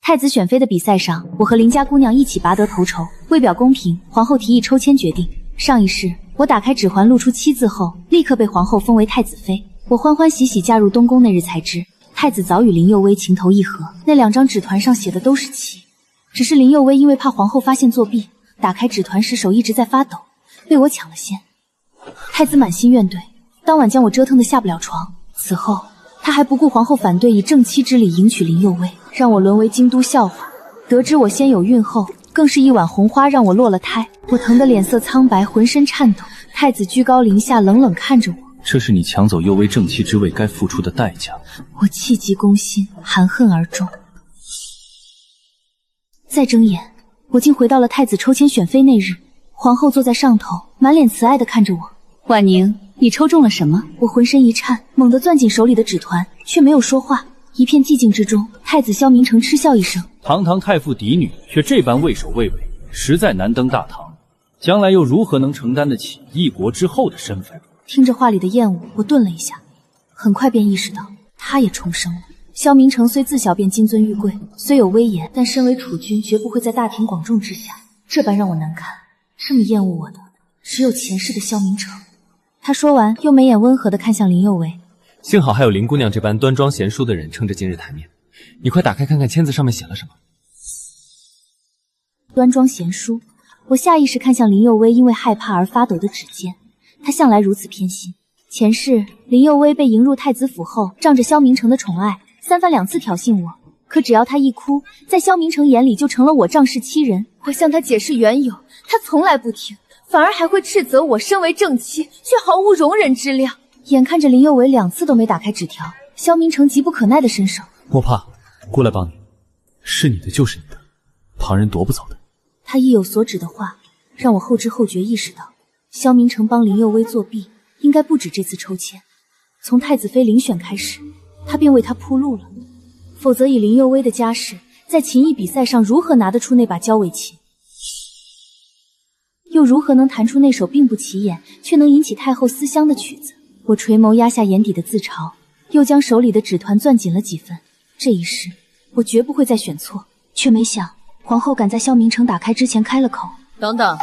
太子选妃的比赛上，我和邻家姑娘一起拔得头筹。为表公平，皇后提议抽签决定。上一世，我打开指环露出7字后，立刻被皇后封为太子妃。我欢欢喜喜嫁入东宫那日才知，太子早与林佑威情投意合，那2张纸团上写的都是7。只是林佑威因为怕皇后发现作弊，打开纸团时手一直在发抖，被我抢了先。太子满心怨怼，当晚将我折腾得下不了床。此后，他还不顾皇后反对，以正妻之礼迎娶林佑威，让我沦为京都笑话。得知我先有孕后，更是一碗红花让我落了胎，我疼得脸色苍白，浑身颤抖。太子居高临下，冷冷看着我，这是你抢走佑威正妻之位该付出的代价。我气急攻心，含恨而终。再睁眼，我竟回到了太子抽签选妃那日，皇后坐在上头，满脸慈爱地看着我。婉宁，你抽中了什么？我浑身一颤，猛地攥紧手里的纸团，却没有说话。一片寂静之中，太子萧明成嗤笑一声：堂堂太傅嫡女，却这般畏首畏尾，实在难登大唐。将来又如何能承担得起一国之后的身份？听着话里的厌恶，我顿了一下，很快便意识到他也重生了。萧明成虽自小便金尊玉贵，虽有威严，但身为储君，绝不会在大庭广众之下这般让我难堪。这么厌恶我的，只有前世的萧明成。他说完，又眉眼温和地看向林佑威。幸好还有林姑娘这般端庄贤淑的人撑着今日台面，你快打开看看签子上面写了什么。端庄贤淑，我下意识看向林佑威因为害怕而发抖的指尖。他向来如此偏心。前世林佑威被迎入太子府后，仗着萧明成的宠爱，3番2次挑衅我。可只要他一哭，在萧明成眼里就成了我仗势欺人。我向他解释缘由，他从来不听，反而还会斥责我身为正妻却毫无容忍之量。眼看着林佑威2次都没打开纸条，萧明成急不可耐地伸手：莫怕，过来帮你，是你的就是你的，旁人夺不走的。他意有所指的话，让我后知后觉意识到，萧明成帮林佑威作弊，应该不止这次抽签。从太子妃遴选开始，他便为他铺路了。否则以林佑威的家世，在琴艺比赛上如何拿得出那把交尾琴？又如何能弹出那首并不起眼，却能引起太后思乡的曲子？我垂眸压下眼底的自嘲，又将手里的纸团攥紧了几分。这一世，我绝不会再选错。却没想，皇后赶在萧明成打开之前开了口：等等，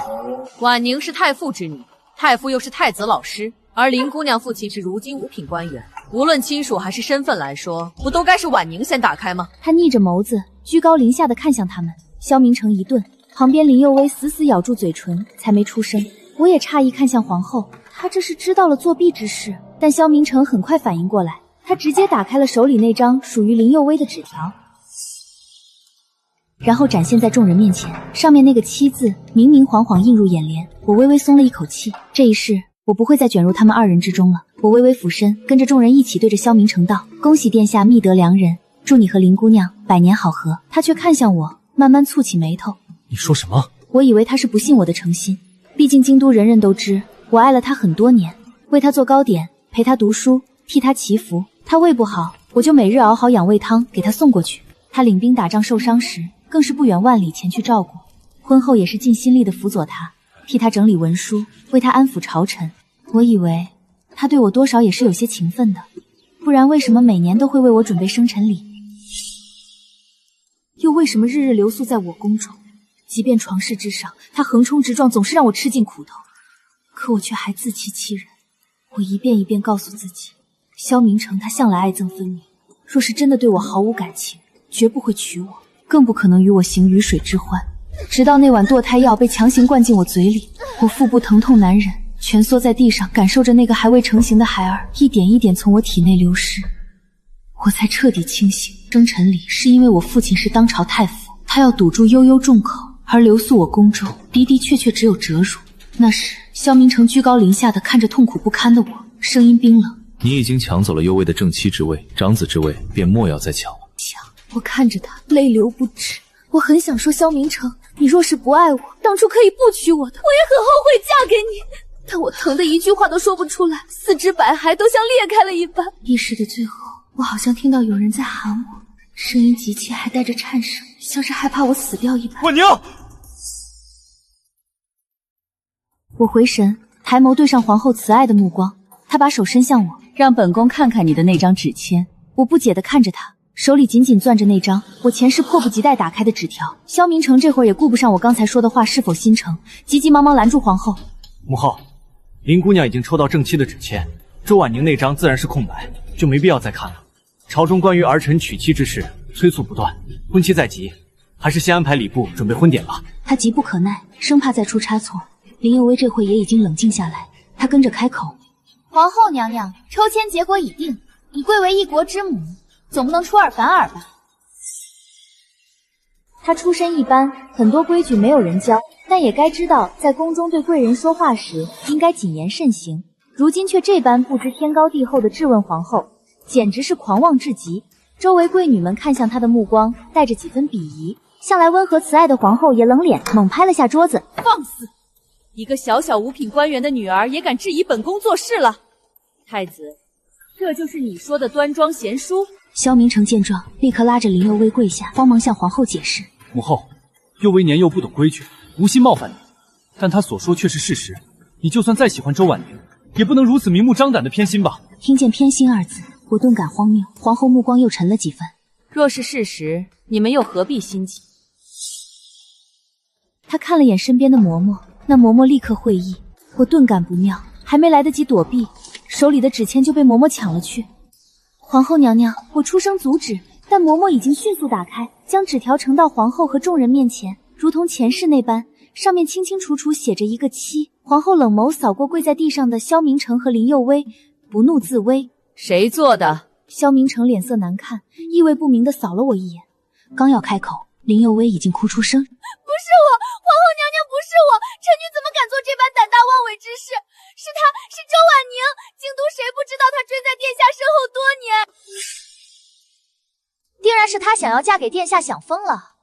婉宁是太傅之女，太傅又是太子老师，而林姑娘父亲是如今五品官员，无论亲属还是身份来说，不都该是婉宁先打开吗？他逆着眸子，居高临下的看向他们。萧明成一顿，旁边林佑威死死咬住嘴唇，才没出声。我也诧异看向皇后，她这是知道了作弊之事，但萧明成很快反应过来，他直接打开了手里那张属于林佑威的纸条，然后展现在众人面前。上面那个7字明明晃晃映入眼帘，我微微松了一口气。这一世，我不会再卷入他们2人之中了。我微微俯身，跟着众人一起对着萧明成道：恭喜殿下觅得良人，祝你和林姑娘百年好合。他却看向我，慢慢蹙起眉头。你说什么？我以为他是不信我的诚心，毕竟京都人人都知我爱了他很多年，为他做糕点，陪他读书，替他祈福。他胃不好，我就每日熬好养胃汤给他送过去。他领兵打仗受伤时，更是不远万里前去照顾。婚后也是尽心力的辅佐他，替他整理文书，为他安抚朝臣。我以为他对我多少也是有些情分的，不然为什么每年都会为我准备生辰礼？又为什么日日留宿在我宫中？即便床事之上，他横冲直撞，总是让我吃尽苦头。可我却还自欺欺人。我一遍一遍告诉自己，萧明成他向来爱憎分明，若是真的对我毫无感情，绝不会娶我，更不可能与我行鱼水之欢。直到那碗堕胎药被强行灌进我嘴里，我腹部疼痛难忍，蜷缩在地上，感受着那个还未成型的孩儿一点一点从我体内流失，我才彻底清醒。生辰礼是因为我父亲是当朝太傅，他要堵住悠悠众口，而留宿我宫中的的确确只有折辱。那时萧明成居高临下的看着痛苦不堪的我，声音冰冷：你已经抢走了右卫的正妻之位，长子之位便莫要再抢了。我看着他泪流不止，我很想说萧明成，你若是不爱我，当初可以不娶我的，我也很后悔嫁给你，但我疼得一句话都说不出来，四肢百骸都像裂开了一般。意识的最后，我好像听到有人在喊我，声音急切还带着颤声，像是害怕我死掉一般。婉宁！我回神，抬眸对上皇后慈爱的目光，她把手伸向我，让本宫看看你的那张纸签。我不解地看着她，手里紧紧攥着那张我前世迫不及待打开的纸条。萧明成这会儿也顾不上我刚才说的话是否心诚，急急忙忙拦住皇后。母后，林姑娘已经抽到正妻的纸签，周婉宁那张自然是空白，就没必要再看了。朝中关于儿臣娶妻之事催促不断，婚期在即，还是先安排礼部准备婚典吧。他急不可耐，生怕再出差错。林有为这会也已经冷静下来，他跟着开口：皇后娘娘，抽签结果已定，你贵为一国之母，总不能出尔反尔吧？他出身一般，很多规矩没有人教，但也该知道在宫中对贵人说话时应该谨言慎行。如今却这般不知天高地厚的质问皇后，简直是狂妄至极。周围贵女们看向他的目光带着几分鄙夷，向来温和慈爱的皇后也冷脸，猛拍了下桌子：放肆！一个小小五品官员的女儿也敢质疑本宫做事了？太子，这就是你说的端庄贤淑？萧明成见状，立刻拉着林佑威跪下，慌忙向皇后解释：母后，幼威年幼不懂规矩，无心冒犯你，但他所说却是事实。你就算再喜欢周婉宁，也不能如此明目张胆的偏心吧？听见偏心二字，我顿感荒谬。皇后目光又沉了几分。若是事实，你们又何必心急？他看了眼身边的嬷嬷，那嬷嬷立刻会意。我顿感不妙，还没来得及躲避，手里的纸签就被嬷嬷抢了去。皇后娘娘，我出声阻止，但嬷嬷已经迅速打开，将纸条呈到皇后和众人面前，如同前世那般，上面清清楚楚写着一个妻。皇后冷眸扫过跪在地上的萧明成和林佑威，不怒自威：谁做的？萧明成脸色难看，意味不明地扫了我一眼，刚要开口，林佑威已经哭出声：不是我，皇后娘娘不是我，臣女怎么敢做这般胆大妄为之事？是她，是周婉宁。京都谁不知道她追在殿下身后多年？定然是她想要嫁给殿下想疯了。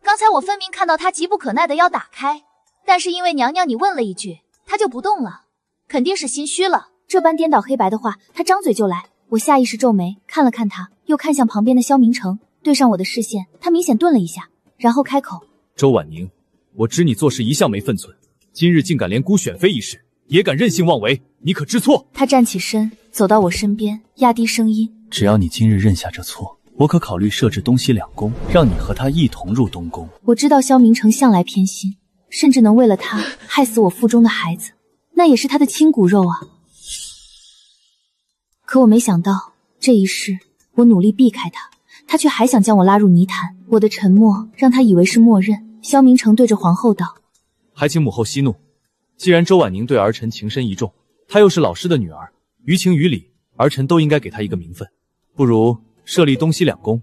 刚才我分明看到她急不可耐的要打开，但是因为娘娘你问了一句，她就不动了，肯定是心虚了。这般颠倒黑白的话，她张嘴就来。我下意识皱眉，看了看她，又看向旁边的萧明成，对上我的视线，他明显顿了一下，然后开口：周婉宁，我知你做事一向没分寸，今日竟敢连姑选妃一事也敢任性妄为，你可知错？他站起身，走到我身边，压低声音：只要你今日认下这错，我可考虑设置东西两宫，让你和他一同入东宫。我知道萧明成向来偏心，甚至能为了他害死我腹中的孩子，那也是他的亲骨肉啊。可我没想到，这一世我努力避开他，他却还想将我拉入泥潭。我的沉默让他以为是默认。萧明成对着皇后道：还请母后息怒。既然周婉宁对儿臣情深意重，她又是老师的女儿，于情于理，儿臣都应该给她一个名分。不如设立东西两宫，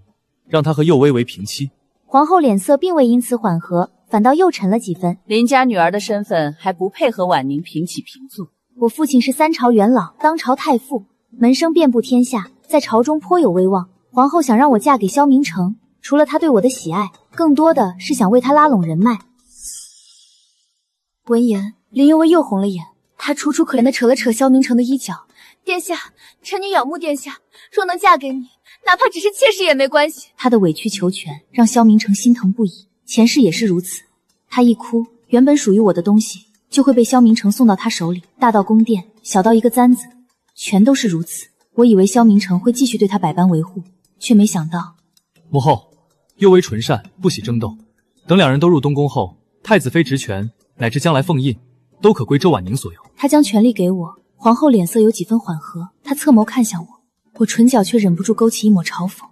让她和佑威为平妻。皇后脸色并未因此缓和，反倒又沉了几分。林家女儿的身份还不配和婉宁平起平坐。我父亲是三朝元老，当朝太傅，门生遍布天下，在朝中颇有威望。皇后想让我嫁给萧明成，除了他对我的喜爱，更多的是想为他拉拢人脉。闻言，林佑威又红了眼，他楚楚可怜地扯了扯萧明成的衣角：殿下，臣女仰慕殿下，若能嫁给你，哪怕只是妾室也没关系。他的委曲求全让萧明成心疼不已，前世也是如此。他一哭，原本属于我的东西就会被萧明成送到他手里，大到宫殿，小到一个簪子，全都是如此。我以为萧明成会继续对他百般维护，却没想到。母后，幼为纯善，不喜争斗，等两人都入东宫后，太子妃职权乃至将来凤印都可归周婉宁所有。他将权力给我，皇后脸色有几分缓和，她侧眸看向我，我唇角却忍不住勾起一抹嘲讽。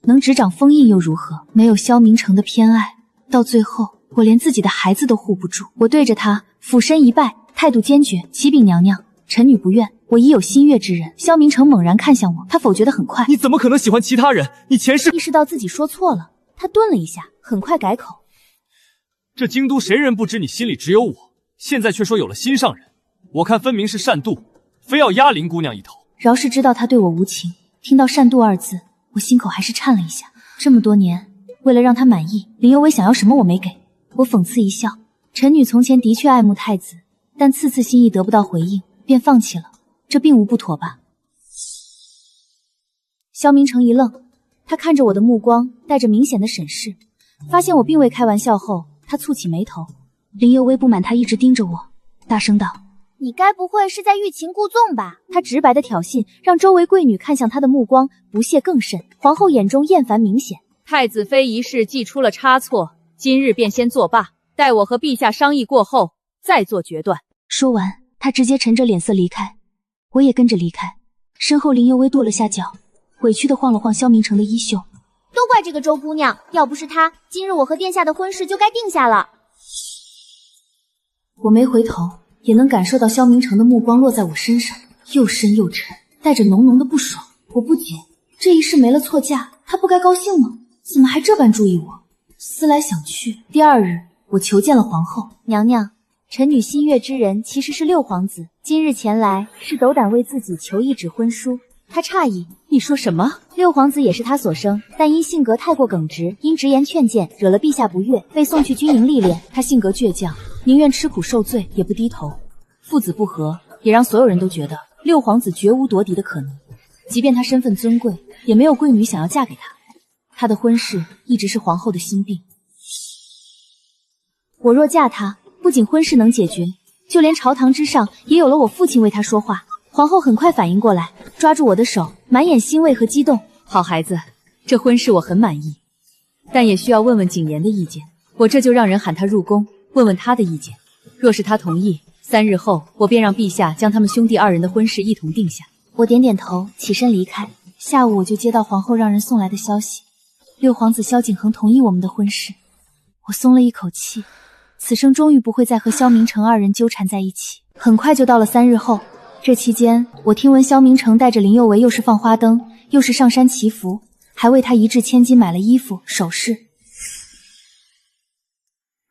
能执掌封印又如何？没有萧明成的偏爱，到最后我连自己的孩子都护不住。我对着他俯身一拜，态度坚决：启禀娘娘，臣女不愿，我已有心悦之人。萧明成猛然看向我，他否决得很快。你怎么可能喜欢其他人？你前世……意识到自己说错了，他顿了一下，很快改口：这京都谁人不知你心里只有我，现在却说有了心上人，我看分明是善妒，非要压林姑娘一头。饶是知道他对我无情，听到善妒二字，我心口还是颤了一下。这么多年，为了让他满意，林有为想要什么我没给。我讽刺一笑，臣女从前的确爱慕太子，但次次心意得不到回应，便放弃了，这并无不妥吧？萧明成一愣，他看着我的目光带着明显的审视，发现我并未开玩笑后，他蹙起眉头。林有为不满他一直盯着我，大声道：你该不会是在欲擒故纵吧？他直白的挑衅，让周围贵女看向他的目光不屑更甚。皇后眼中厌烦明显。太子妃一事既出了差错，今日便先作罢，待我和陛下商议过后再做决断。说完，他直接沉着脸色离开，我也跟着离开。身后林有为跺了下脚，委屈的晃了晃萧明城的衣袖。都怪这个周姑娘，要不是她，今日我和殿下的婚事就该定下了。我没回头，也能感受到萧明城的目光落在我身上，又深又沉，带着浓浓的不爽。我不解，这一世没了错嫁，他不该高兴吗？怎么还这般注意我？思来想去，第二日我求见了皇后。娘娘，臣女心悦之人其实是六皇子，今日前来是斗胆为自己求一纸婚书。他诧异，你说什么？六皇子也是他所生，但因性格太过耿直，因直言劝谏惹了陛下不悦，被送去军营历练。他性格倔强，宁愿吃苦受罪也不低头。父子不和，也让所有人都觉得六皇子绝无夺嫡的可能。即便他身份尊贵，也没有贵女想要嫁给他。他的婚事一直是皇后的心病。我若嫁他，不仅婚事能解决，就连朝堂之上也有了我父亲为他说话。皇后很快反应过来，抓住我的手，满眼欣慰和激动。好孩子，这婚事我很满意，但也需要问问景言的意见。我这就让人喊他入宫，问问他的意见。若是他同意，3日后我便让陛下将他们兄弟2人的婚事一同定下。我点点头，起身离开。下午我就接到皇后让人送来的消息，六皇子萧景恒同意我们的婚事。我松了一口气，此生终于不会再和萧明城2人纠缠在一起。很快就到了3日后，这期间我听闻萧明城带着林有为又是放花灯，又是上山祈福，还为他一掷千金买了衣服首饰，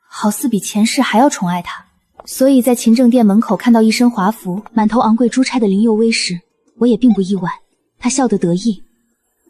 好似比前世还要宠爱他。所以在勤政殿门口看到一身华服、满头昂贵珠钗的林有为时，我也并不意外。他笑得得意。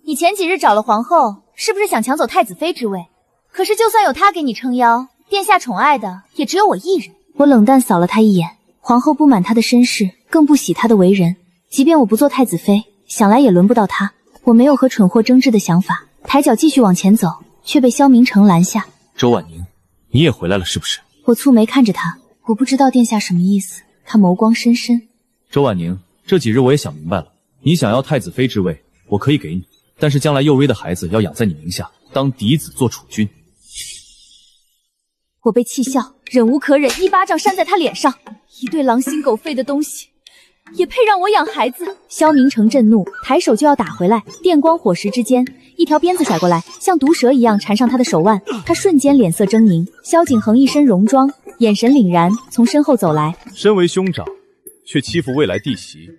你前几日找了皇后，是不是想抢走太子妃之位？可是就算有她给你撑腰，殿下宠爱的也只有我一人。我冷淡扫了他一眼。皇后不满他的身世，更不喜他的为人。即便我不做太子妃，想来也轮不到他。我没有和蠢货争执的想法，抬脚继续往前走，却被萧明城拦下。周婉宁，你也回来了是不是？我蹙眉看着他，我不知道殿下什么意思。他眸光深深。周婉宁，这几日我也想明白了，你想要太子妃之位，我可以给你，但是将来幼薇的孩子要养在你名下，当嫡子做储君。我被气笑，忍无可忍，一巴掌扇在他脸上。一对狼心狗肺的东西，也配让我养孩子？萧明城震怒，抬手就要打回来。电光火石之间，一条鞭子甩过来，像毒蛇一样缠上他的手腕。他瞬间脸色狰狞。萧景恒一身戎装，眼神凛然，从身后走来。身为兄长，却欺负未来弟媳，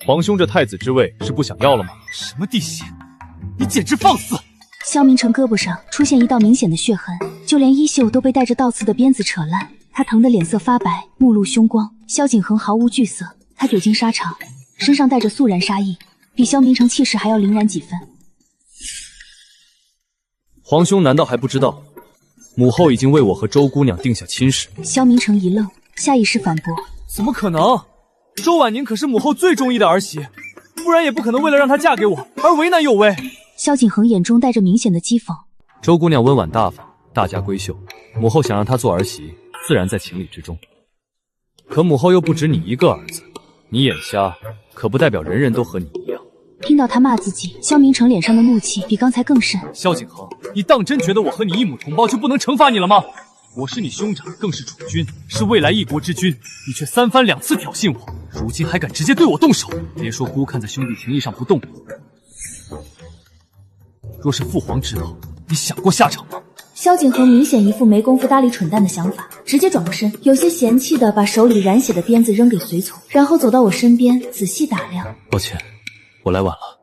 皇兄这太子之位是不想要了吗？什么弟媳？你简直放肆！萧明城胳膊上出现一道明显的血痕，就连衣袖都被带着倒刺的鞭子扯烂。他疼得脸色发白，目露凶光。萧景恒毫无惧色，他久经沙场，身上带着肃然杀意，比萧明城气势还要凛然几分。皇兄难道还不知道，母后已经为我和周姑娘定下亲事？萧明城一愣，下意识反驳：怎么可能？周婉宁可是母后最中意的儿媳，不然也不可能为了让她嫁给我而为难有为。萧景恒眼中带着明显的讥讽。周姑娘温婉大方，大家闺秀，母后想让她做儿媳，自然在情理之中。可母后又不止你一个儿子，你眼瞎，可不代表人人都和你一样。听到他骂自己，萧明城脸上的怒气比刚才更甚。萧景恒，你当真觉得我和你一母同胞就不能惩罚你了吗？我是你兄长，更是储君，是未来一国之君，你却3番2次挑衅我，如今还敢直接对我动手，别说孤看在兄弟情义上不动我，若是父皇知道，你想过下场吗？萧景恒明显一副没工夫搭理蠢蛋的想法，直接转过身，有些嫌弃的把手里染血的鞭子扔给随从，然后走到我身边，仔细打量。抱歉，我来晚了，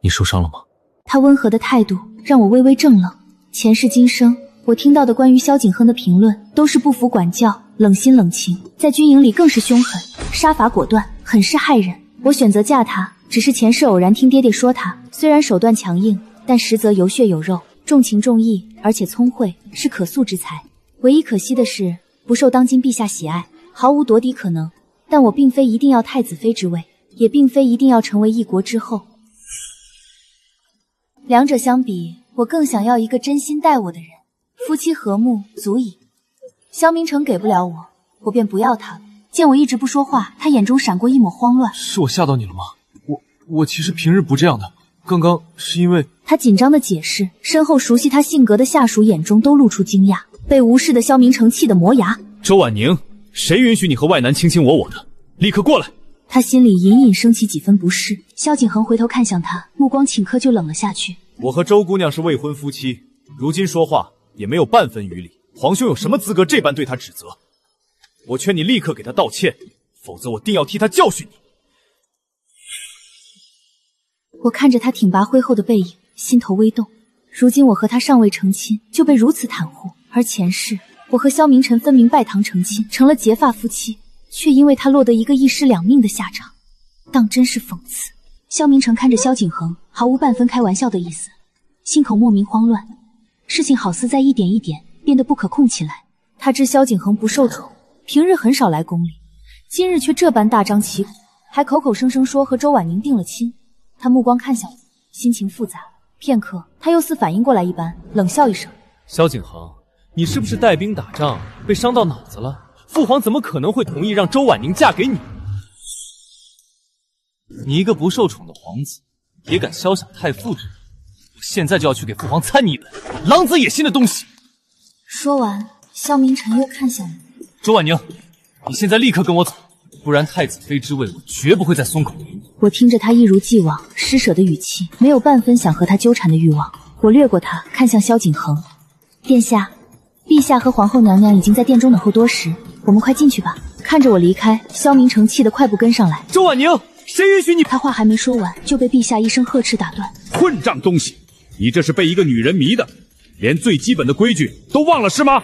你受伤了吗？他温和的态度让我微微怔愣。前世今生，我听到的关于萧景恒的评论都是不服管教，冷心冷情，在军营里更是凶狠，杀伐果断，很是骇人。我选择嫁他，只是前世偶然听爹爹说他，虽然手段强硬，但实则有血有肉，重情重义，而且聪慧，是可塑之才。唯一可惜的是，不受当今陛下喜爱，毫无夺嫡可能。但我并非一定要太子妃之位，也并非一定要成为一国之后。两者相比，我更想要一个真心待我的人，夫妻和睦足矣。萧明城给不了我，我便不要他了。见我一直不说话，他眼中闪过一抹慌乱。是我吓到你了吗？我其实平日不这样的，刚刚是因为……他紧张的解释，身后熟悉他性格的下属眼中都露出惊讶。被无视的萧明成气得磨牙。周婉宁，谁允许你和外男卿卿我我的？立刻过来！他心里隐隐升起几分不适。萧景恒回头看向他，目光顷刻就冷了下去。我和周姑娘是未婚夫妻，如今说话也没有半分余理。皇兄有什么资格这般对他指责？我劝你立刻给他道歉，否则我定要替他教训你。我看着他挺拔恢厚的背影，心头微动。如今我和他尚未成亲，就被如此袒护，而前世我和萧明晨分明拜堂成亲，成了结发夫妻，却因为他落得一个一尸两命的下场，当真是讽刺。萧明成看着萧景恒，毫无半分开玩笑的意思，心口莫名慌乱，事情好似在一点一点变得不可控起来。他知萧景恒不受宠，平日很少来宫里，今日却这般大张旗鼓，还口口声声说和周婉宁定了亲。他目光看向我，心情复杂。片刻，他又似反应过来一般，冷笑一声：“萧景恒，你是不是带兵打仗被伤到脑子了？父皇怎么可能会同意让周婉宁嫁给你？你一个不受宠的皇子，也敢肖想太傅之人？我现在就要去给父皇参你一本，狼子野心的东西！”说完，萧明晨又看向我：“周婉宁，你现在立刻跟我走，不然太子妃之位我绝不会再松口。”我听着他一如既往施舍的语气，没有半分想和他纠缠的欲望。我掠过他，看向萧景恒：“殿下，陛下和皇后娘娘已经在殿中等候多时，我们快进去吧。”看着我离开，萧明成气得快步跟上来。周婉宁，谁允许你？他话还没说完，就被陛下一声呵斥打断。混账东西，你这是被一个女人迷的，连最基本的规矩都忘了是吗？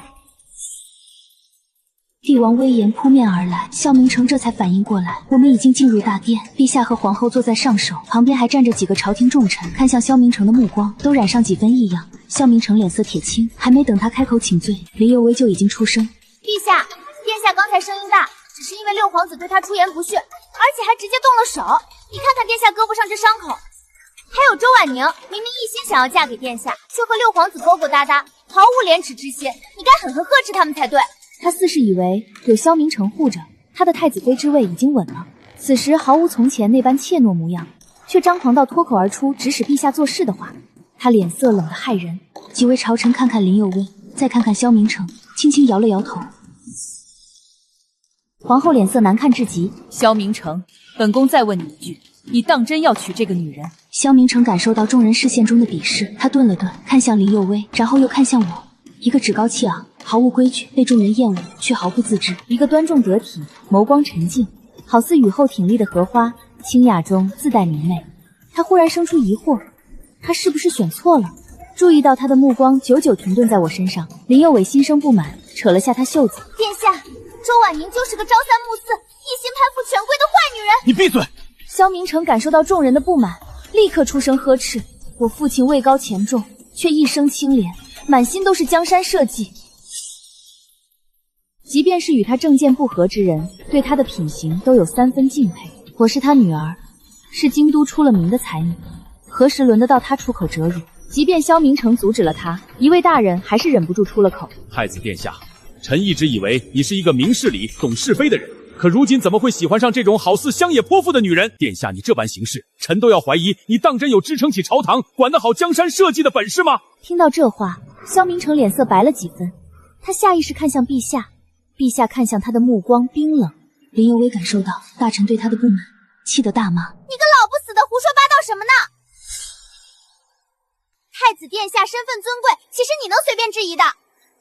帝王威严扑面而来，萧明成这才反应过来，我们已经进入大殿，陛下和皇后坐在上首，旁边还站着几个朝廷重臣，看向萧明成的目光都染上几分异样。萧明成脸色铁青，还没等他开口请罪，林有为就已经出声：“陛下，殿下刚才声音大，只是因为六皇子对他出言不逊，而且还直接动了手。你看看殿下胳膊上这伤口。还有周婉宁，明明一心想要嫁给殿下，却和六皇子勾勾搭搭，毫无廉耻之心，你该狠狠呵斥他们才对。”他似是以为有萧明成护着，他的太子妃之位已经稳了，此时毫无从前那般怯懦模样，却张狂到脱口而出指使陛下做事的话。他脸色冷得骇人。几位朝臣看看林有为，再看看萧明成，轻轻摇了摇头。皇后脸色难看至极。萧明成，本宫再问你一句，你当真要娶这个女人？萧明成感受到众人视线中的鄙视，他顿了顿，看向林有为，然后又看向我。一个趾高气昂，毫无规矩，被众人厌恶却毫不自知；一个端重得体，眸光沉静，好似雨后挺立的荷花，清雅中自带明媚。他忽然生出疑惑，他是不是选错了？注意到他的目光久久停顿在我身上，林有伟心生不满，扯了下他袖子：“殿下，周婉宁就是个朝三暮四、一心攀附权贵的坏女人。”你闭嘴！萧明成感受到众人的不满，立刻出声呵斥。我父亲位高权重，却一生清廉，满心都是江山社稷。即便是与他政见不合之人，对他的品行都有3分敬佩。我是他女儿，是京都出了名的才女，何时轮得到他出口折辱？即便萧明成阻止了他，一位大人还是忍不住出了口：“太子殿下，臣一直以为你是一个明事理、懂是非的人，可如今怎么会喜欢上这种好似乡野泼妇的女人？殿下，你这般行事，臣都要怀疑你当真有支撑起朝堂、管得好江山社稷的本事吗？”听到这话，萧明成脸色白了几分，他下意识看向陛下，陛下看向他的目光冰冷。林有为感受到大臣对他的不满，气得大骂：“你个老不死的，胡说八道什么呢？太子殿下身份尊贵，岂是你能随便质疑的？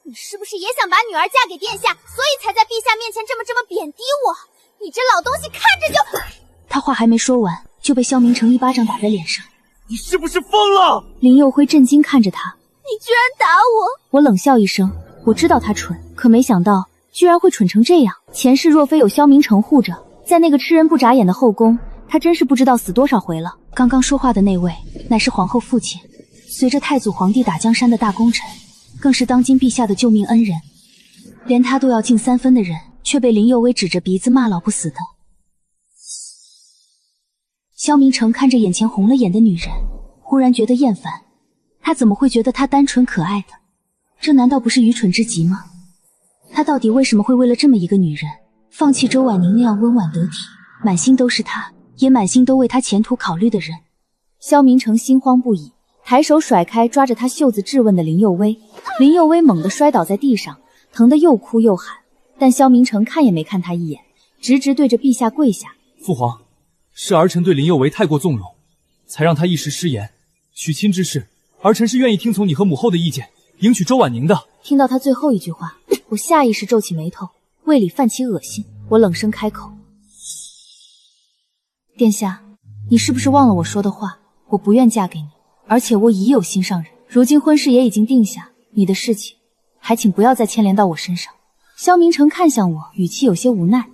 你是不是也想把女儿嫁给殿下，所以才在陛下面前这么贬低我？你这老东西看着就……”他话还没说完，就被萧明成一巴掌打在脸上。“你是不是疯了？”林佑辉震惊看着他：“你居然打我！”我冷笑一声，我知道他蠢，可没想到居然会蠢成这样。前世若非有萧明成护着，在那个吃人不眨眼的后宫，他真是不知道死多少回了。刚刚说话的那位乃是皇后父亲，随着太祖皇帝打江山的大功臣，更是当今陛下的救命恩人，连他都要敬3分的人，却被林佑威指着鼻子骂老不死的。萧明成看着眼前红了眼的女人，忽然觉得厌烦。他怎么会觉得她单纯可爱的？这难道不是愚蠢之极吗？他到底为什么会为了这么一个女人放弃周婉宁那样温婉得体，满心都是他，也满心都为他前途考虑的人。萧明成心慌不已，抬手甩开抓着他袖子质问的林佑薇。林佑薇猛地摔倒在地上，疼得又哭又喊，但萧明成看也没看他一眼，直直对着陛下跪下。父皇，是儿臣对林佑薇太过纵容，才让他一时失言。娶亲之事，儿臣是愿意听从你和母后的意见，迎娶周婉宁的。听到他最后一句话，我下意识皱起眉头，胃里泛起恶心。我冷声开口：殿下，你是不是忘了我说的话？我不愿嫁给你，而且我已有心上人，如今婚事也已经定下，你的事情还请不要再牵连到我身上。萧明成看向我，语气有些无奈。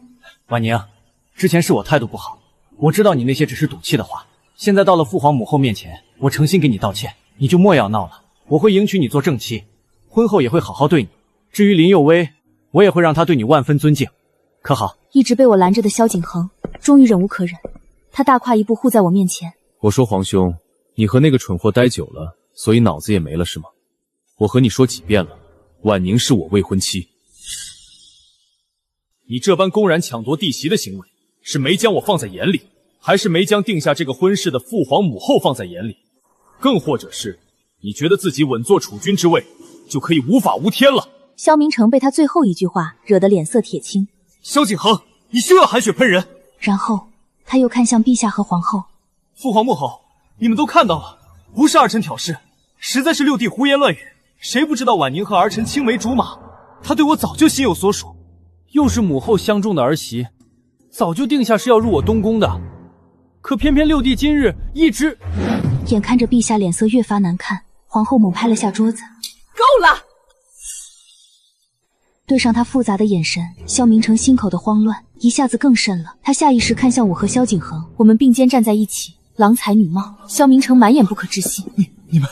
婉宁，之前是我态度不好，我知道你那些只是赌气的话，现在到了父皇母后面前，我诚心给你道歉，你就莫要闹了。我会迎娶你做正妻，婚后也会好好对你。至于林佑薇，我也会让她对你万分尊敬，可好？一直被我拦着的萧景恒终于忍无可忍，他大跨一步护在我面前。我说皇兄，你和那个蠢货待久了，所以脑子也没了是吗？我和你说几遍了，婉宁是我未婚妻。你这般公然抢夺弟媳的行为，是没将我放在眼里，还是没将定下这个婚事的父皇母后放在眼里？更或者是你觉得自己稳坐储君之位，就可以无法无天了？萧明成被他最后一句话惹得脸色铁青。萧景恒，你休要含血喷人！然后他又看向陛下和皇后。父皇母后，你们都看到了，不是儿臣挑事，实在是六弟胡言乱语。谁不知道婉宁和儿臣青梅竹马，他对我早就心有所属。又是母后相中的儿媳，早就定下是要入我东宫的，可偏偏六弟今日一直……眼看着陛下脸色越发难看，皇后猛拍了下桌子：“够了！”对上他复杂的眼神，萧明成心口的慌乱一下子更甚了。他下意识看向我和萧景恒，我们并肩站在一起，郎才女貌。萧明成满眼不可置信：“你们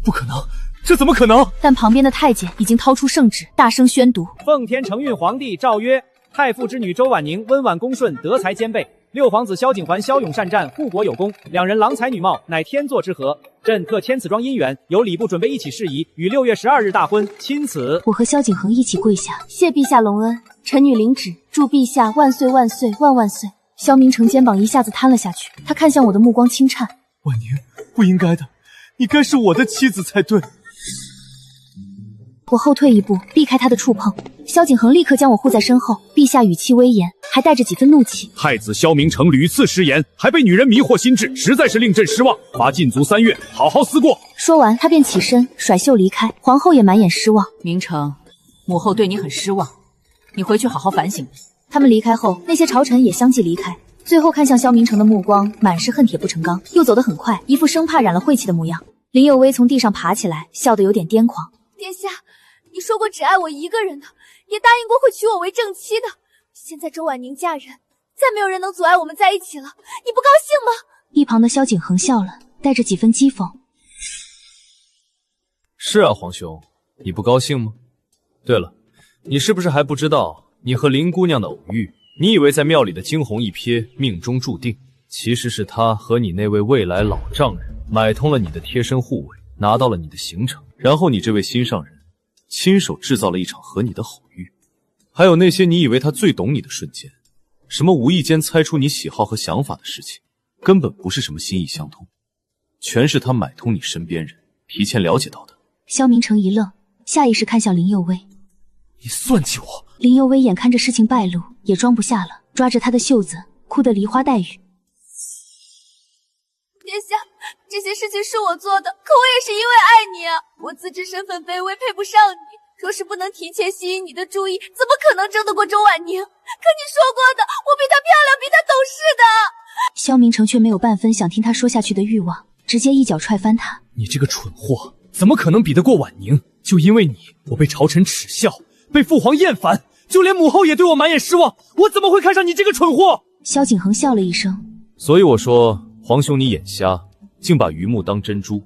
不可能，这怎么可能？”但旁边的太监已经掏出圣旨，大声宣读：奉天承运皇帝诏曰：太傅之女周婉宁温婉恭顺，德才兼备。六皇子萧景环骁勇善战，护国有功，两人郎才女貌，乃天作之合。朕特添此桩姻缘，由礼部准备一起事宜，于6月12日大婚，钦此。我和萧景恒一起跪下，谢陛下隆恩，臣女领旨，祝陛下万岁万岁万万岁。萧明成肩膀一下子瘫了下去，他看向我的目光轻颤：婉宁，不应该的，你该是我的妻子才对。我后退一步，避开他的触碰。萧景恒立刻将我护在身后，陛下语气威严，还带着几分怒气。太子萧明成屡次失言，还被女人迷惑心智，实在是令朕失望。罚禁足3月，好好思过。说完，他便起身甩袖离开。皇后也满眼失望。明成，母后对你很失望，你回去好好反省。他们离开后，那些朝臣也相继离开，最后看向萧明成的目光满是恨铁不成钢，又走得很快，一副生怕染了晦气的模样。林有薇从地上爬起来，笑得有点癫狂。殿下，你说过只爱我一个人的，也答应过会娶我为正妻的。现在周婉宁嫁人，再没有人能阻碍我们在一起了，你不高兴吗？一旁的萧景恒笑了，带着几分讥讽。是啊，皇兄，你不高兴吗？对了，你是不是还不知道你和林姑娘的偶遇？你以为在庙里的惊鸿一瞥命中注定，其实是她和你那位未来老丈人买通了你的贴身护卫，拿到了你的行程，然后你这位心上人亲手制造了一场和你的好遇。还有那些你以为他最懂你的瞬间，什么无意间猜出你喜好和想法的事情，根本不是什么心意相通，全是他买通你身边人提前了解到的。萧明成一愣，下意识看向林佑薇。你算计我！林佑薇眼看着事情败露，也装不下了，抓着他的袖子，哭得梨花带雨。殿下，这些事情是我做的，可我也是因为爱你啊！我自知身份卑微，配不上你。若是不能提前吸引你的注意，怎么可能争得过周婉宁？可你说过的，我比她漂亮，比她懂事的。萧明成却没有半分想听他说下去的欲望，直接一脚踹翻他。你这个蠢货，怎么可能比得过婉宁？就因为你，我被朝臣耻笑，被父皇厌烦，就连母后也对我满眼失望。我怎么会看上你这个蠢货？萧景恒笑了一声。所以我说，皇兄你眼瞎，竟把榆木当珍珠。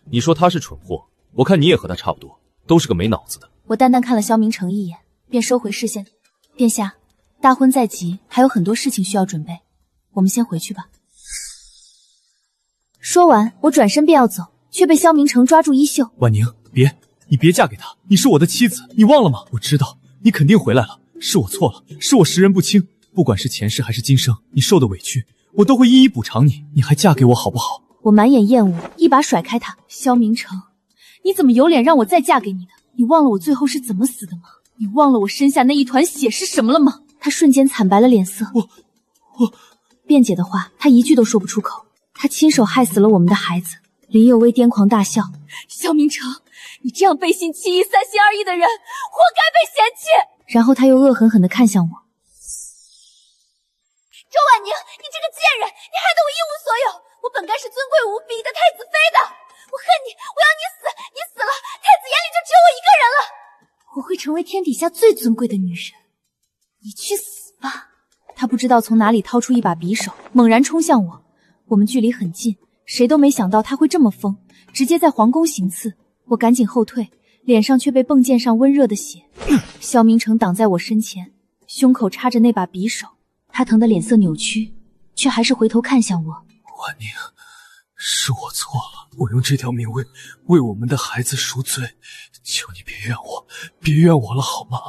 你说他是蠢货，我看你也和他差不多，都是个没脑子的。我淡淡看了萧明成一眼，便收回视线。殿下，大婚在即，还有很多事情需要准备，我们先回去吧。说完，我转身便要走，却被萧明成抓住衣袖。婉宁，别，你别嫁给他，你是我的妻子，你忘了吗？我知道你肯定回来了，是我错了，是我识人不清。不管是前世还是今生，你受的委屈，我都会一一补偿你。你还嫁给我好不好？我满眼厌恶，一把甩开他。萧明成，你怎么有脸让我再嫁给你的？你忘了我最后是怎么死的吗？你忘了我身下那一团血是什么了吗？他瞬间惨白了脸色。我辩解的话，他一句都说不出口。他亲手害死了我们的孩子。林有为癫狂大笑：萧明成，你这样背信弃义、三心二意的人，活该被嫌弃。然后他又恶狠狠地看向我：周婉宁，你这个贱人，你害得我一无所有。我本该是尊贵无比的太子妃的，我恨你，我要你死，你死了，太子眼里就只有我一个人了。我会成为天底下最尊贵的女人，你去死吧！他不知道从哪里掏出一把匕首，猛然冲向我。我们距离很近，谁都没想到他会这么疯，直接在皇宫行刺。我赶紧后退，脸上却被迸溅上温热的血。萧明成挡在我身前，胸口插着那把匕首，他疼得脸色扭曲，却还是回头看向我。婉宁，是我错了，我用这条命为我们的孩子赎罪，求你别怨我，别怨我了好吗？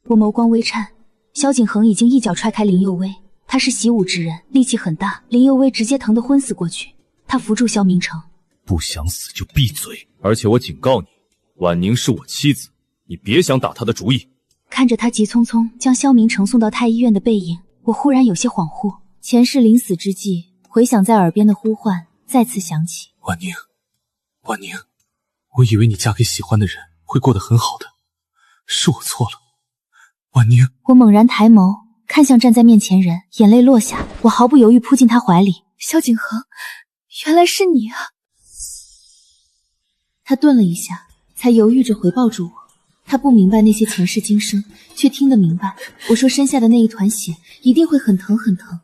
我眸光微颤，萧景恒已经一脚踹开林佑威，他是习武之人，力气很大，林佑威直接疼得昏死过去。他扶住萧明成，不想死就闭嘴，而且我警告你，婉宁是我妻子，你别想打她的主意。看着他急匆匆将萧明成送到太医院的背影，我忽然有些恍惚。前世临死之际，回响在耳边的呼唤再次响起。婉宁，婉宁，我以为你嫁给喜欢的人会过得很好的，是我错了。婉宁，我猛然抬眸看向站在面前人，眼泪落下，我毫不犹豫扑进他怀里。萧景恒，原来是你啊！他顿了一下，才犹豫着回抱住我。他不明白那些前世今生，却听得明白。我说身下的那一团血一定会很疼很疼。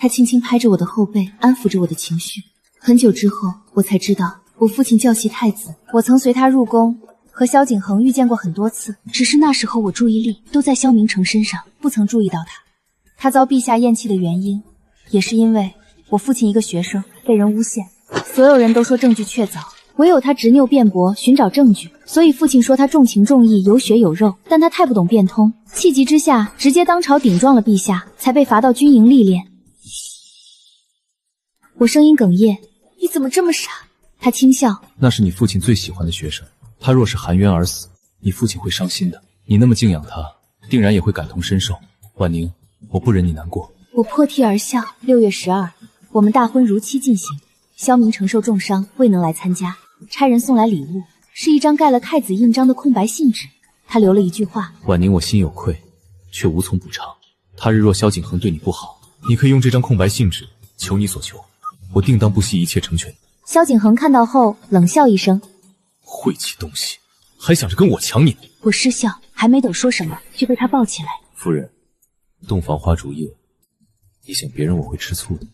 他轻轻拍着我的后背，安抚着我的情绪。很久之后，我才知道我父亲教习太子，我曾随他入宫，和萧景恒遇见过很多次，只是那时候我注意力都在萧明成身上，不曾注意到他。他遭陛下厌弃的原因，也是因为我父亲一个学生被人诬陷，所有人都说证据确凿，唯有他执拗辩驳，寻找证据，所以父亲说他重情重义，有血有肉，但他太不懂变通，气急之下直接当朝顶撞了陛下，才被罚到军营历练。我声音哽咽：你怎么这么傻？他轻笑：那是你父亲最喜欢的学生，他若是含冤而死，你父亲会伤心的。你那么敬仰他，定然也会感同身受。婉宁，我不忍你难过。我破涕而笑。6月12，我们大婚如期进行。萧明承受重伤，未能来参加，差人送来礼物，是一张盖了太子印章的空白信纸。他留了一句话：婉宁，我心有愧，却无从补偿。他日若萧景恒对你不好，你可以用这张空白信纸求你所求，我定当不惜一切成全。萧景恒看到后冷笑一声：晦气东西，还想着跟我抢你？我失笑，还没等说什么，就被他抱起来。夫人，洞房花烛夜，你想别人我会吃醋的。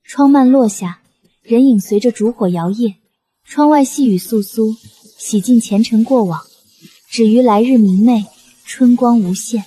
窗幔落下，人影随着烛火摇曳，窗外细雨簌簌，洗尽前尘过往，只余来日明媚，春光无限。